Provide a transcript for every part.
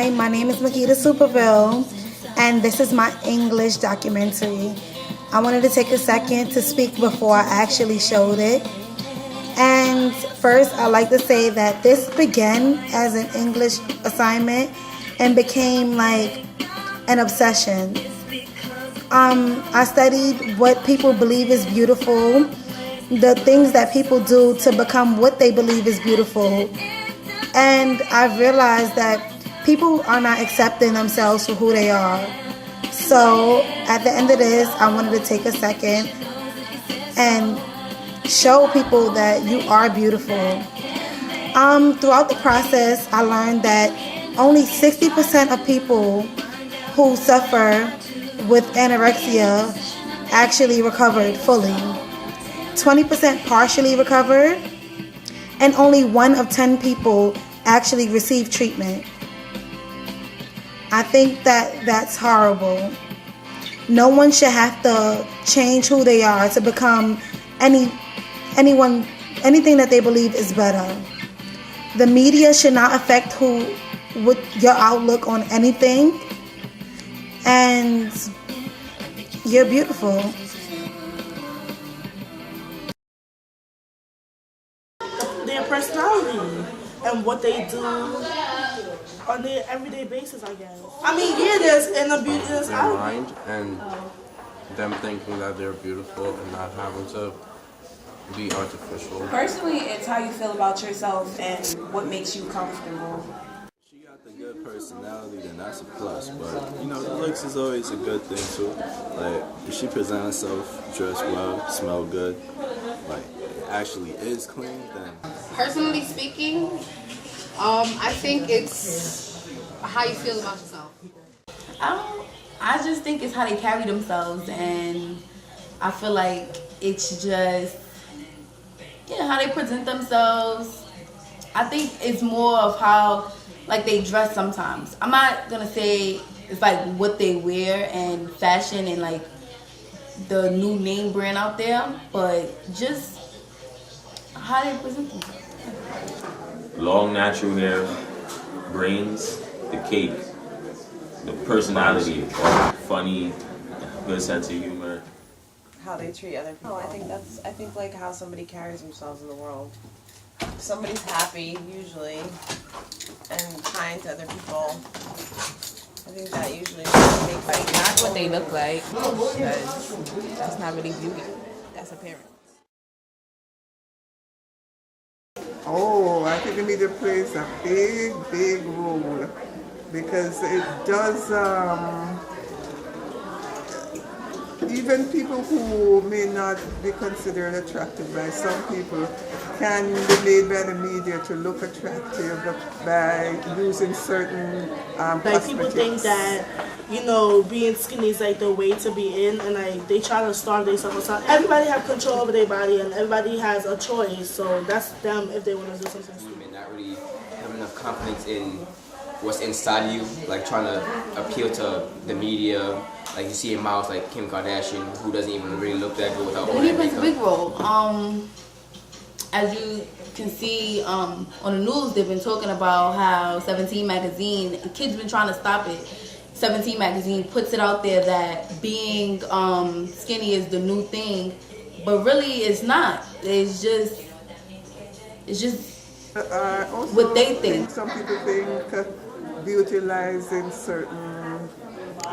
Hi, my name is Makita Superville, and this is my English documentary. I wanted to take a second to speak before I actually showed it. And first, I'd like to say that this began as an English assignment and became like an obsession. I studied what people believe is beautiful, the things that people do to become what they believe is beautiful. And I've realized that people are not accepting themselves for who they are. So at the end of this, I wanted to take a second and show people that you are beautiful. Throughout the process, I learned that only 60% of people who suffer with anorexia actually recovered fully. 20% partially recovered, and only 1 of 10 people actually received treatment. I think that that's horrible. No one should have to change who they are to become anything that they believe is better. The media should not affect with your outlook on anything. And you're beautiful. Their personality and what they do on their everyday basis, I guess. I mean, yeah, there's in the beauty their mind and them thinking that they're beautiful and not having to be artificial. Personally, it's how you feel about yourself and what makes you comfortable. She got the good personality, then that's a plus. But you know, the looks is always a good thing too. Like if she present herself, dress well, smell good, like actually is clean, then. Personally speaking, I think it's how you feel about yourself. I just think it's how they carry themselves, and I feel like it's just how they present themselves. I think it's more of how like they dress sometimes. I'm not gonna say it's like what they wear and fashion and like the new name brand out there, but just how they present themselves. Long natural hair, brains, the cake, the personality, funny, good sense of humor. How they treat other people. I think like how somebody carries themselves in the world. If somebody's happy usually and kind to other people, I think that usually makes like not what they look like, because that's not really beauty. That's appearance. Oh, I think the media plays a big role because it does, even people who may not be considered attractive by some people can be made by the media to look attractive by using certain like people think that, you know, being skinny is like the way to be in, and like they try to starve themselves. Everybody have control over their body, and everybody has a choice. So that's them if they want to do something. You may not really have enough confidence in what's inside you, like trying to appeal to the media. Like you see in models like Kim Kardashian, who doesn't even really look that good without all that Media makeup. plays a big role. As you can see on the news, they've been talking about how 17 magazine, kids been trying to stop it. 17 magazine puts it out there that being skinny is the new thing, but really it's not. It's just what they think. Some people think beauty lies in certain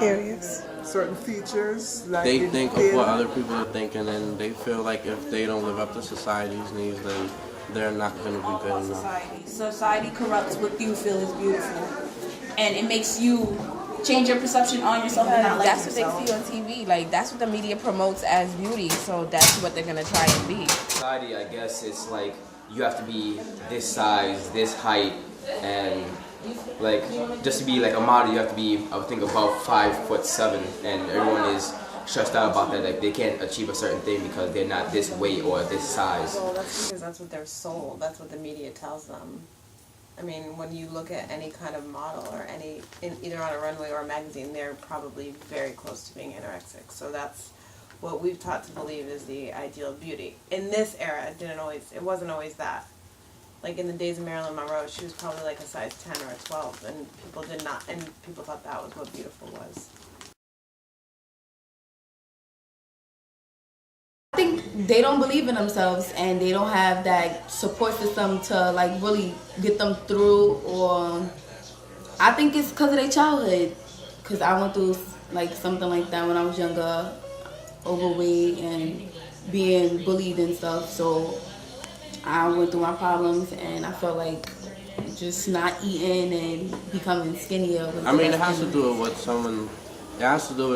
areas, certain features. Like they think of what other people are thinking, and they feel like if they don't live up to society's needs, then they're not going to be good enough. Society corrupts what you feel is beautiful, and it makes you change your perception on yourself and not like That's yourself. what they see on TV. Like that's what the media promotes as beauty. So that's what they're gonna try and be. Society, I guess, it's like you have to be this size, this height, and like just to be like a model, you have to be, I would think, about 5'7", and everyone is stressed out about that. Like they can't achieve a certain thing because they're not this weight or this size. Well, that's because that's what they're sold. That's what the media tells them. I mean, when you look at any kind of model or either on a runway or a magazine, they're probably very close to being anorexic. So that's what we've taught to believe is the ideal beauty. In this era, it wasn't always that. like in the days of Marilyn Monroe, she was probably like a size 10 or a 12, and people thought that was what beautiful was. I think they don't believe in themselves and they don't have that support system to like really get them through, or I think it's because of their childhood, because I went through like something like that when I was younger, overweight and being bullied and stuff, so I went through my problems and I felt like just not eating and becoming skinnier. I mean, it has to do with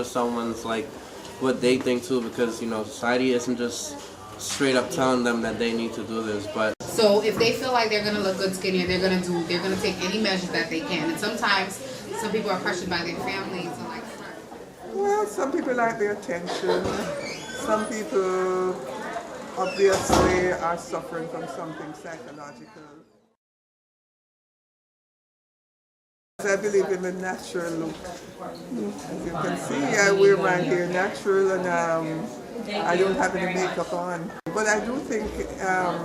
someone's like what they think too, because you know society isn't just straight up telling them that they need to do this, but So if they feel like they're gonna look good skinny, they're gonna take any measures that they can. And sometimes some people are pressured by their families and like. Well, some people like the attention. Some people obviously are suffering from something psychological. I believe in the natural look. As you can see, I wear my hair natural and I don't have any makeup on. But I do think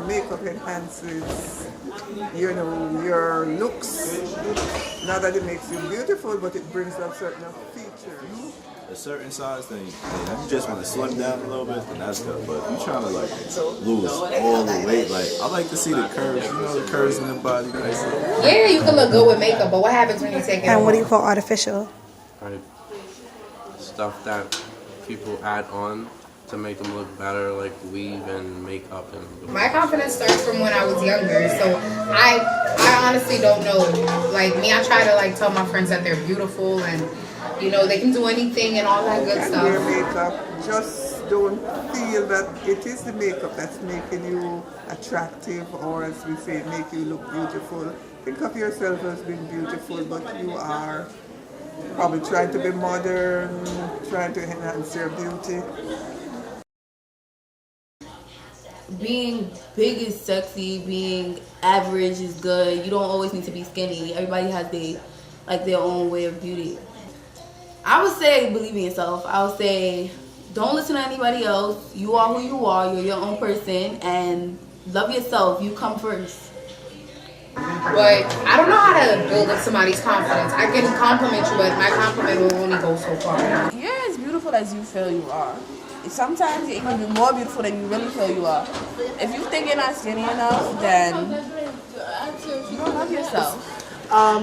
makeup enhances, you know, your looks. Not that it makes you beautiful, but it brings up certain features. A certain size thing, if you just want to slim down a little bit, then that's good. But if you're trying to like lose all the weight, like I like to see the curves, you know, the curves in the body. Yeah, you can look good with makeup, but what happens when you take it And off? what do you call artificial? like stuff that people add on to make them look better, like weave and makeup and. My confidence starts from when I was younger, so I honestly don't know. Like me, I try to like tell my friends that they're beautiful and you know they can do anything and all that good You can stuff. wear makeup, just don't feel that it is the makeup that's making you attractive, or as we say, make you look beautiful. Think of yourself as being beautiful, but you are probably trying to be modern, trying to enhance your beauty. Being big is sexy, being average is good. You don't always need to be skinny. Everybody has their own way of beauty. I would say believe in yourself. I would say don't listen to anybody else. You are who you are. You're your own person, and love yourself. You come first. But I don't know how to build up somebody's confidence. I can compliment you, but my compliment will only go so far. You're as beautiful as you feel you are. Sometimes you're even be more beautiful than you really feel you are. If you think you're not skinny enough, then you don't love yourself.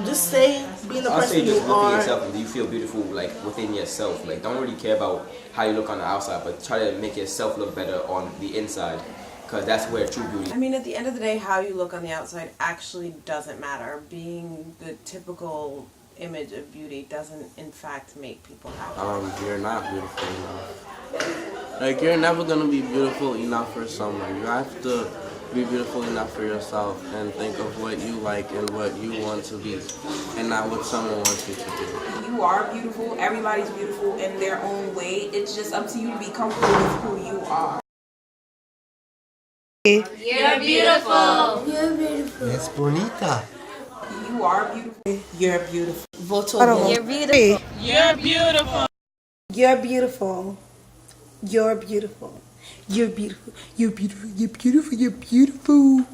Just say being the I'll person say just you look at are. yourself and do you feel beautiful like within yourself. Like don't really care about how you look on the outside, but try to make yourself look better on the inside, because that's where true beauty. I mean, at the end of the day, how you look on the outside actually doesn't matter. Being the typical image of beauty doesn't, in fact, make people happy. You're not beautiful enough. Like you're never gonna be beautiful enough for someone. You have to be beautiful enough for yourself and think of what you like and what you want to be, and not what someone wants you to do. You are beautiful. Everybody's beautiful in their own way. It's just up to you to be comfortable with who you are. You're beautiful. You're beautiful. Es bonita. You are beautiful. You're beautiful. Voto. You're beautiful. You're beautiful. You're beautiful. You're beautiful. You're beautiful. You're beautiful. You're beautiful. You're beautiful.